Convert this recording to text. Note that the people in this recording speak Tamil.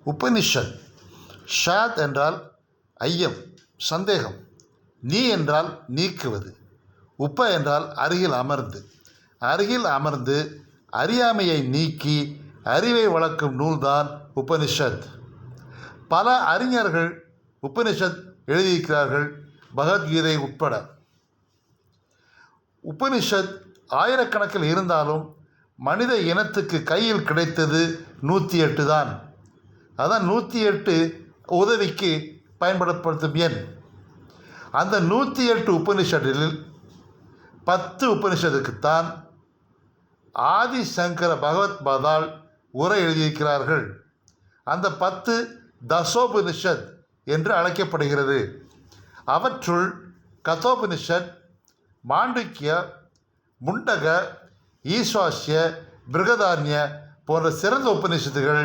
உபனிஷத். ஷாத் என்றால் ஐயம், சந்தேகம். நீ என்றால் நீக்குவது. உப்ப என்றால் அருகில் அமர்ந்து. அருகில் அமர்ந்து அறியாமையை நீக்கி அறிவை வளர்க்கும் நூல்தான் உபனிஷத். பல அறிஞர்கள் உபனிஷத் எழுதியிருக்கிறார்கள், பகவத்கீதை உட்பட. உபனிஷத் ஆயிரக்கணக்கில் இருந்தாலும் மனித இனத்துக்கு கையில் கிடைத்தது 108 தான். அதான் 108 உதவிக்கு பயன்படுத்தப்படும் எண். அந்த 108 உபனிஷத்தில் 10 உபனிஷத்துக்குத்தான் ஆதிசங்கர பகவத் பாதால் உரை எழுதியிருக்கிறார்கள். அந்த 10 தசோபனிஷத் என்று அழைக்கப்படுகிறது. அவற்றுள் கதோபனிஷத், மாண்டூக்கிய, முண்டக, ஈஸ்வாஸ்ய, பிருகதாரண்ய போன்ற சிறந்த உபனிஷத்துகள்